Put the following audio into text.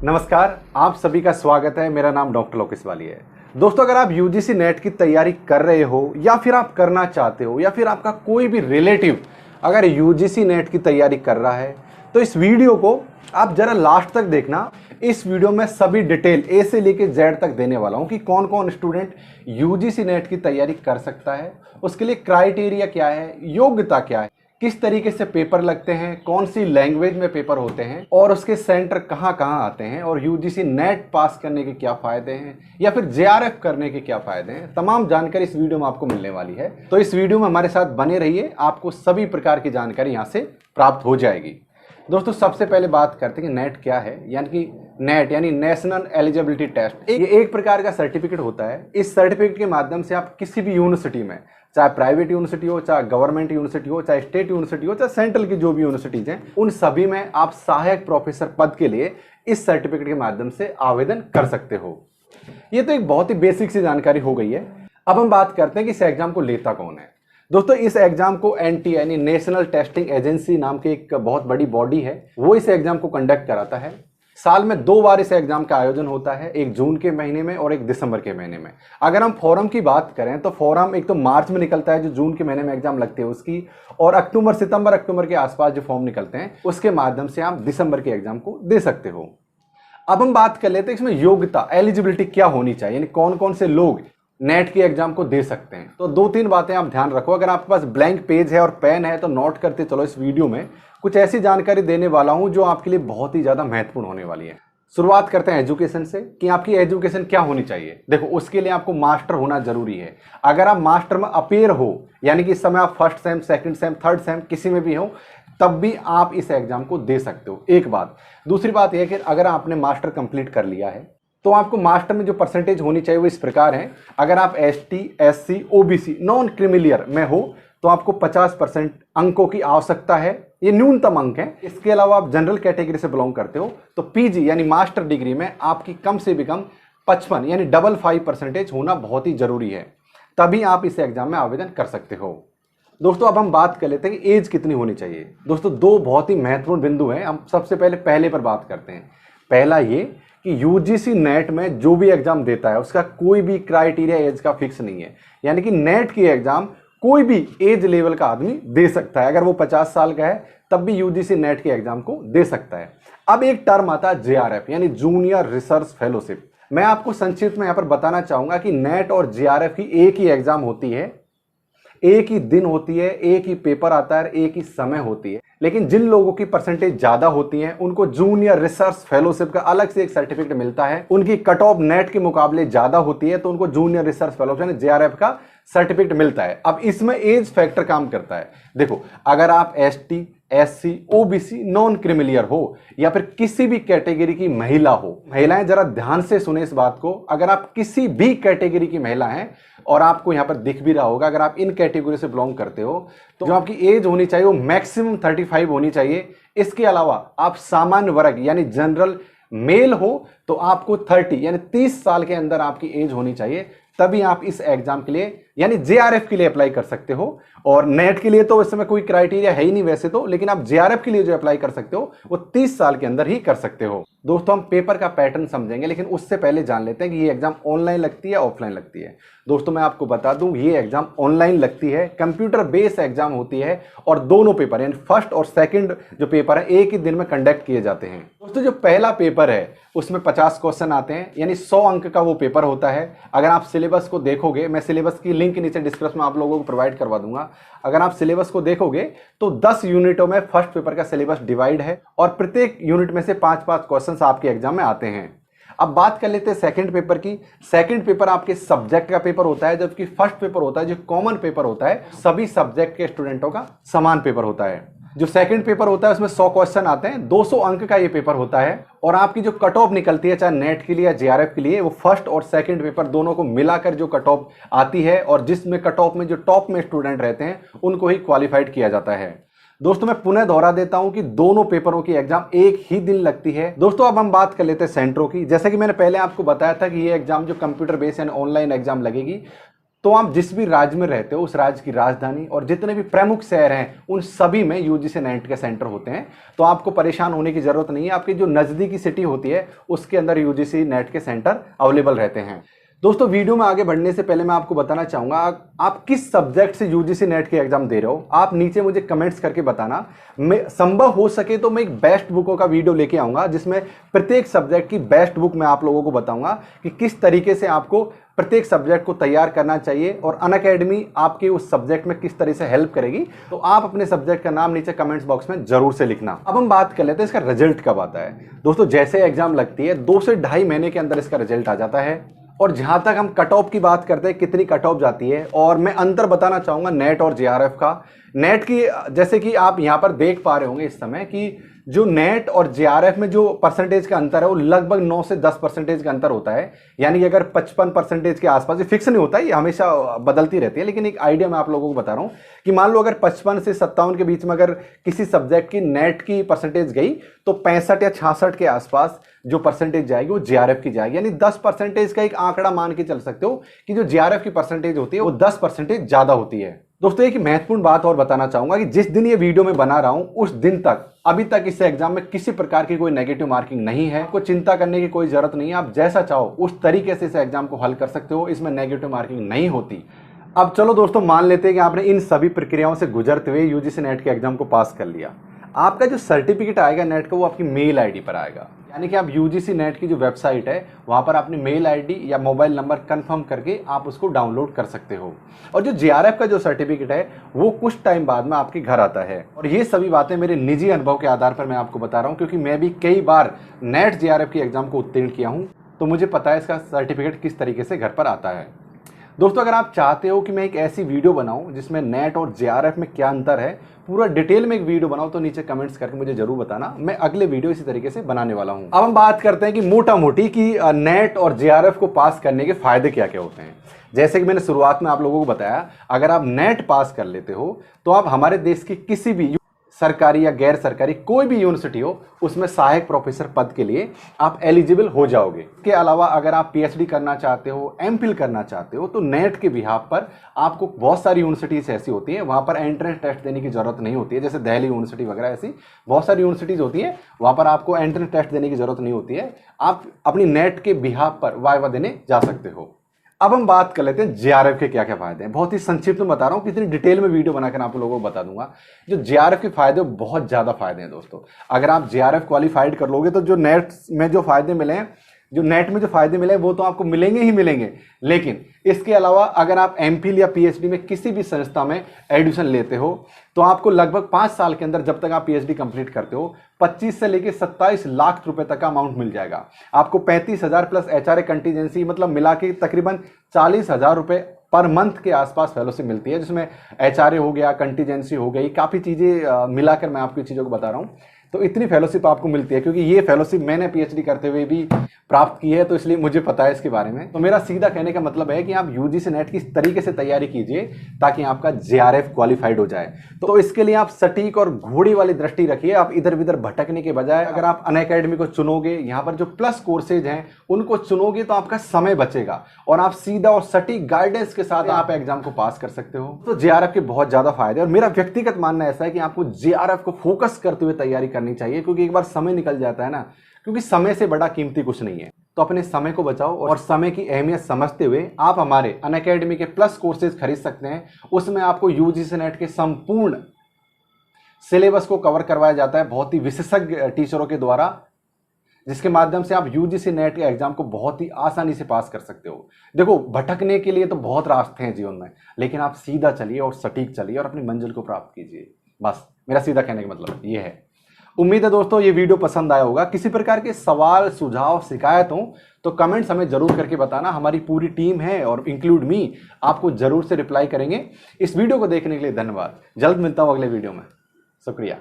नमस्कार, आप सभी का स्वागत है। मेरा नाम डॉक्टर लोकेश वाली है। दोस्तों, अगर आप यूजीसी नेट की तैयारी कर रहे हो या फिर आप करना चाहते हो या फिर आपका कोई भी रिलेटिव अगर यूजीसी नेट की तैयारी कर रहा है तो इस वीडियो को आप जरा लास्ट तक देखना। इस वीडियो में सभी डिटेल ए से लेके जेड तक देने वाला हूं कि कौन कौन स्टूडेंट यूजीसी नेट की तैयारी कर सकता है, उसके लिए क्राइटेरिया क्या है, योग्यता क्या है, किस तरीके से पेपर लगते हैं, कौन सी लैंग्वेज में पेपर होते हैं और उसके सेंटर कहाँ कहाँ आते हैं और यूजीसी नेट पास करने के क्या फायदे हैं या फिर जेआरएफ करने के क्या फायदे हैं, तमाम जानकारी इस वीडियो में आपको मिलने वाली है। तो इस वीडियो में हमारे साथ बने रहिए, आपको सभी प्रकार की जानकारी यहाँ से प्राप्त हो जाएगी। दोस्तों, सबसे पहले बात करते हैं कि नेट क्या है। यानी कि नेट यानी नेशनल एलिजिबिलिटी टेस्ट, ये एक प्रकार का सर्टिफिकेट होता है। इस सर्टिफिकेट के माध्यम से आप किसी भी यूनिवर्सिटी में, चाहे प्राइवेट यूनिवर्सिटी हो, चाहे गवर्नमेंट यूनिवर्सिटी हो, चाहे स्टेट यूनिवर्सिटी हो, चाहे सेंट्रल की जो भी यूनिवर्सिटीज हैं, उन सभी में आप सहायक प्रोफेसर पद के लिए इस सर्टिफिकेट के माध्यम से आवेदन कर सकते हो। ये तो एक बहुत ही बेसिक सी जानकारी हो गई है। अब हम बात करते हैं कि इस एग्जाम को लेता कौन है। दोस्तों, इस एग्जाम को एनटी यानी नेशनल टेस्टिंग एजेंसी नाम की एक बहुत बड़ी बॉडी है, वो इस एग्जाम को कंडक्ट कराता है। साल में 2 बार इस एग्जाम का आयोजन होता है, एक जून के महीने में और एक दिसंबर के महीने में। अगर हम फॉरम की बात करें तो फॉरम एक तो मार्च में निकलता है, जो जून के महीने में एग्जाम लगती है उसकी, और अक्टूबर के आसपास जो फॉर्म निकलते हैं उसके माध्यम से आप दिसंबर के एग्जाम को दे सकते हो। अब हम बात कर लेते हैं इसमें योग्यता, एलिजिबिलिटी क्या होनी चाहिए, यानी कौन कौन से लोग नेट की एग्जाम को दे सकते हैं। तो 2-3 बातें आप ध्यान रखो। अगर आपके पास ब्लैंक पेज है और पेन है तो नोट करते चलो। इस वीडियो में कुछ ऐसी जानकारी देने वाला हूं जो आपके लिए बहुत ही ज्यादा महत्वपूर्ण होने वाली है। शुरुआत करते हैं एजुकेशन से कि आपकी एजुकेशन क्या होनी चाहिए। देखो, उसके लिए आपको मास्टर होना जरूरी है। अगर आप मास्टर में अपेयर हो, यानी कि इस समय आप first sem, second same, third same किसी में भी हो, तब भी आप इस एग्जाम को दे सकते हो। एक बात। दूसरी बात यह है कि अगर आपने मास्टर कंप्लीट कर लिया है तो आपको मास्टर में जो परसेंटेज होनी चाहिए वो इस प्रकार है। अगर आप ST, SC, OBC, non creamy layer में हो तो आपको 50% अंकों की आवश्यकता है। ये न्यूनतम अंक है। इसके अलावा आप जनरल कैटेगरी से बिलोंग करते हो तो पीजी यानी मास्टर डिग्री में आपकी कम से भी कम 55 यानी 55% होना बहुत ही जरूरी है, तभी आप इस एग्जाम में आवेदन कर सकते हो। दोस्तों, अब हम बात कर लेते हैं कि एज कितनी होनी चाहिए। दोस्तों, 2 बहुत ही महत्वपूर्ण बिंदु हैं। हम सबसे पहले पर बात करते हैं। पहला ये कि यूजीसी नेट में जो भी एग्जाम देता है उसका कोई भी क्राइटेरिया एज का फिक्स नहीं है। यानी कि नेट की एग्जाम कोई भी एज लेवल का आदमी दे सकता है। अगर वो 50 साल का है तब भी यूजीसी नेट के एग्जाम को दे सकता है। अब एक टर्म आता है जेआरएफ यानी जूनियर रिसर्च फेलोशिप। मैं आपको संक्षिप्त में यहां पर बताना चाहूंगा कि नेट और जेआरएफ की एक ही एग्जाम होती है, एक ही दिन होती है, एक ही पेपर आता है, एक ही समय होती है। लेकिन जिन लोगों की परसेंटेज ज्यादा होती है उनको जूनियर रिसर्च फेलोशिप का अलग से एक सर्टिफिकेट मिलता है। उनकी कट ऑफ नेट के मुकाबले ज्यादा होती है तो उनको जूनियर रिसर्च फेलोशिप यानी जेआरएफ का सर्टिफिकेट मिलता है। अब इसमें एज फैक्टर काम करता है। देखो, अगर आप ST, SC, OBC, non creamy layer हो या फिर किसी भी कैटेगरी की महिला हो, महिलाएं जरा ध्यान से सुने इस बात को। अगर आप किसी भी कैटेगरी की महिला हैं और आपको यहां पर दिख भी रहा होगा, अगर आप इन कैटेगरी से बिलोंग करते हो तो जो आपकी एज होनी चाहिए वो मैक्सिमम 35 होनी चाहिए। इसके अलावा आप सामान्य वर्ग यानी जनरल मेल हो तो आपको 30 यानी 30 साल के अंदर आपकी एज होनी चाहिए, तभी आप इस एग्जाम के लिए यानी जेआरएफ के लिए अप्लाई कर सकते हो। और नेट के लिए तो इस समय कोई क्राइटेरिया है ही नहीं वैसे तो, लेकिन आप जेआरएफ के लिए जो अप्लाई कर सकते हो वो 30 साल के अंदर ही कर सकते हो। दोस्तों, हम पेपर का पैटर्न समझेंगे, लेकिन उससे पहले जान लेते हैं कि ये एग्जाम ऑनलाइन लगती है ऑफलाइन लगती है। दोस्तों, मैं आपको बता दूं, ये एग्जाम ऑनलाइन लगती है, कंप्यूटर बेस्ड एग्जाम होती है और दोनों पेपर यानी फर्स्ट और सेकंड जो पेपर है एक ही दिन में कंडक्ट किए जाते हैं। दोस्तों, जो पहला पेपर है उसमें 50 क्वेश्चन आते हैं यानी 100 अंक का वो पेपर होता है। अगर आप सिलेबस को देखोगे, मैं सिलेबस की लिंक नीचे डिस्क्रिप्शन में आप लोगों को प्रोवाइड करवा दूंगा। अगर आप सिलेबस को देखोगे तो 10 यूनिटों में फर्स्ट पेपर का सिलेबस डिवाइड है और प्रत्येक यूनिट में से 5-5 क्वेश्चंस आपके एग्जाम में आते हैं। अब बात कर लेते हैं सेकंड पेपर की। सेकंड पेपर आपके सब्जेक्ट का पेपर होता है, जबकि फर्स्ट पेपर होता है जो कॉमन पेपर होता है, सभी सब्जेक्ट के स्टूडेंटों का समान पेपर होता है। जो सेकंड पेपर होता है उसमें 100 क्वेश्चन आते हैं, 200 अंक का ये पेपर होता है और आपकी जो कट ऑफ निकलती है चाहे नेट के लिए या जेआरएफ के लिए, वो फर्स्ट और सेकंड पेपर दोनों को मिलाकर जो कट ऑफ आती है और जिसमें कट ऑफ में जो टॉप में स्टूडेंट रहते हैं उनको ही क्वालिफाइड किया जाता है। दोस्तों, मैं पुनः दोहरा देता हूं कि दोनों पेपरों की एग्जाम एक ही दिन लगती है। दोस्तों, अब हम बात कर लेते हैं सेंटरों की। जैसे कि मैंने पहले आपको बताया था कि ये एग्जाम जो कंप्यूटर बेस्ड यानी ऑनलाइन एग्जाम लगेगी तो आप जिस भी राज्य में रहते हो उस राज्य की राजधानी और जितने भी प्रमुख शहर हैं उन सभी में यूजीसी नेट के सेंटर होते हैं। तो आपको परेशान होने की जरूरत नहीं है, आपकी जो नज़दीकी सिटी होती है उसके अंदर यूजीसी नेट के सेंटर अवेलेबल रहते हैं। दोस्तों, वीडियो में आगे बढ़ने से पहले मैं आपको बताना चाहूँगा आप किस सब्जेक्ट से यूजीसी नेट के एग्जाम दे रहे हो, आप नीचे मुझे कमेंट्स करके बताना। मैं संभव हो सके तो मैं एक बेस्ट बुकों का वीडियो लेके आऊँगा जिसमें प्रत्येक सब्जेक्ट की बेस्ट बुक मैं आप लोगों को बताऊँगा कि किस तरीके से आपको प्रत्येक सब्जेक्ट को तैयार करना चाहिए और अनअकैडमी आपके उस सब्जेक्ट में किस तरह से हेल्प करेगी। तो आप अपने सब्जेक्ट का नाम नीचे कमेंट्स बॉक्स में जरूर से लिखना। अब हम बात कर लेते हैं इसका रिजल्ट कब आता है। दोस्तों, जैसे एग्जाम लगती है 2 से 2.5 महीने के अंदर इसका रिजल्ट आ जाता है। और जहां तक हम कट ऑफ की बात करते हैं, कितनी कट ऑफ जाती है, और मैं अंतर बताना चाहूंगा नेट और जेआरएफ का। नेट की जैसे कि आप यहां पर देख पा रहे होंगे इस समय कि जो नेट और जेआरएफ में जो परसेंटेज का अंतर है वो लगभग 9 से 10% का अंतर होता है। यानी कि अगर 55% के आसपास, ये फिक्स नहीं होता, ये हमेशा बदलती रहती है, लेकिन एक आइडिया मैं आप लोगों को बता रहा हूं कि मान लो अगर 55 से 57 के बीच में अगर किसी सब्जेक्ट की नेट की परसेंटेज गई तो 65 या 66 के आसपास जो परसेंटेज जाएगी वो जेआरएफ की जाएगी। यानी 10% का एक आंकड़ा मान के चल सकते हो कि जो जेआरएफ की परसेंटेज होती है वो 10% ज्यादा होती है। दोस्तों, एक महत्वपूर्ण बात और बताना चाहूंगा कि जिस दिन ये वीडियो में बना रहा हूं उस दिन तक अभी तक इस एग्जाम में किसी प्रकार की कोई नेगेटिव मार्किंग नहीं है। आपको चिंता करने की कोई जरूरत नहीं है, आप जैसा चाहो उस तरीके से इस एग्जाम को हल कर सकते हो, इसमें नेगेटिव मार्किंग नहीं होती। अब चलो दोस्तों, मान लेते हैं कि आपने इन सभी प्रक्रियाओं से गुजरते हुए यूजीसी नेट के एग्जाम को पास कर लिया। आपका जो सर्टिफिकेट आएगा नेट का वो आपकी मेल आईडी पर आएगा। यानी कि आप यूजीसी नेट की जो वेबसाइट है वहां पर अपनी मेल आईडी या मोबाइल नंबर कंफर्म करके आप उसको डाउनलोड कर सकते हो। और जो जेआरएफ का जो सर्टिफिकेट है वो कुछ टाइम बाद में आपके घर आता है। और ये सभी बातें मेरे निजी अनुभव के आधार पर मैं आपको बता रहा हूँ, क्योंकि मैं भी कई बार नेट जेआरएफ की एग्जाम को उत्तीर्ण किया हूँ, तो मुझे पता है इसका सर्टिफिकेट किस तरीके से घर पर आता है। दोस्तों, अगर आप चाहते हो कि मैं एक ऐसी वीडियो बनाऊं जिसमें नेट और जेआरएफ में क्या अंतर है, पूरा डिटेल में एक वीडियो बनाऊं, तो नीचे कमेंट्स करके मुझे जरूर बताना। मैं अगले वीडियो इसी तरीके से बनाने वाला हूं। अब हम बात करते हैं कि मोटा मोटी कि नेट और जेआरएफ को पास करने के फायदे क्या क्या होते हैं। जैसे कि मैंने शुरुआत में आप लोगों को बताया, अगर आप नेट पास कर लेते हो तो आप हमारे देश की किसी भी सरकारी या गैर सरकारी कोई भी यूनिवर्सिटी हो उसमें सहायक प्रोफेसर पद के लिए आप एलिजिबल हो जाओगे। इसके अलावा अगर आप पीएचडी करना चाहते हो, एमफिल करना चाहते हो, तो नेट के बिहाफ पर आपको बहुत सारी यूनिवर्सिटीज ऐसी होती हैं, वहां पर एंट्रेंस टेस्ट देने की जरूरत नहीं होती है। जैसे दिल्ली यूनिवर्सिटी वगैरह ऐसी बहुत सारी यूनिवर्सिटीज होती है, वहां पर आपको एंट्रेंस टेस्ट देने की जरूरत नहीं होती है। आप अपनी नेट के बिहाफ पर वाइवा देने जा सकते हो। अब हम बात कर लेते हैं जेआरएफ के क्या क्या फायदे हैं। बहुत ही संक्षिप्त में बता रहा हूं, कितनी डिटेल में वीडियो बनाकर आप लोगों को बता दूंगा। जो जेआरएफ के फायदे बहुत ज्यादा फायदे हैं दोस्तों। अगर आप जेआरएफ क्वालिफाइड कर लोगे तो जो नेट में जो फायदे मिले हैं, जो नेट में जो फायदे मिले वो तो आपको मिलेंगे ही मिलेंगे, लेकिन इसके अलावा अगर आप एमफिल या पीएचडी में किसी भी संस्था में एडमिशन लेते हो तो आपको लगभग 5 साल के अंदर, जब तक आप पीएचडी कंप्लीट करते हो, 25 से लेकर 27 लाख रुपए तक का अमाउंट मिल जाएगा आपको। 35,000 प्लस एचआरए कंटीजेंसी, मतलब मिला के तकरीबन 40,000 रुपए पर मंथ के आसपास फेलोशिप मिलती है, जिसमें एचआरए हो गया, कंटीजेंसी हो गई, काफ़ी चीज़ें मिलाकर मैं आपको चीज़ों को बता रहा हूँ। तो इतनी फेलोशिप आपको मिलती है, क्योंकि ये फेलोशिप मैंने पीएचडी करते हुए भी प्राप्त की है, तो इसलिए मुझे पता है इसके बारे में। तो मेरा सीधा कहने का मतलब है कि आप यूजीसी नेट की इस तरीके से तैयारी कीजिए ताकि आपका जेआरएफ क्वालिफाइड हो जाए। तो इसके लिए आप सटीक और घोड़ी वाली दृष्टि रखिए। आप इधर उधर भटकने के बजाय अगर आप अनअकैडमी को चुनोगे, यहाँ पर जो प्लस कोर्सेज हैं उनको चुनोगे, तो आपका समय बचेगा और आप सीधा और सटीक गाइडेंस के साथ आप एग्जाम को पास कर सकते हो। तो जेआरएफ के बहुत ज्यादा फायदे, और मेरा व्यक्तिगत मानना ऐसा है कि आपको जेआरएफ को फोकस करते हुए तैयारी करनी चाहिए, क्योंकि एक बार समय निकल जाता है ना, क्योंकि समय से बड़ा कीमती कुछ नहीं है। तो अपने समय को बचाओ और समय की अहमियत समझते हुए आप हमारे अनअकैडमी के प्लस कोर्सेज खरीद सकते हैं। उसमें आपको यूजीसी नेट के संपूर्ण सिलेबस को कवर करवाया जाता है बहुत ही विशेषज्ञ टीचरों के द्वारा, जिसके माध्यम से आप यूजीसी नेट के एग्जाम को बहुत ही आसानी से पास कर सकते हो। देखो, भटकने के लिए तो बहुत रास्ते हैं जीवन में, लेकिन आप सीधा चलिए और सटीक चलिए और अपनी मंजिल को प्राप्त कीजिए। बस मेरा सीधा कहने का मतलब ये है। उम्मीद है दोस्तों ये वीडियो पसंद आया होगा। किसी प्रकार के सवाल, सुझाव, शिकायत हो तो कमेंट्स हमें जरूर करके बताना। हमारी पूरी टीम है और इंक्लूड मी आपको जरूर से रिप्लाई करेंगे। इस वीडियो को देखने के लिए धन्यवाद। जल्द मिलता हूं अगले वीडियो में। शुक्रिया।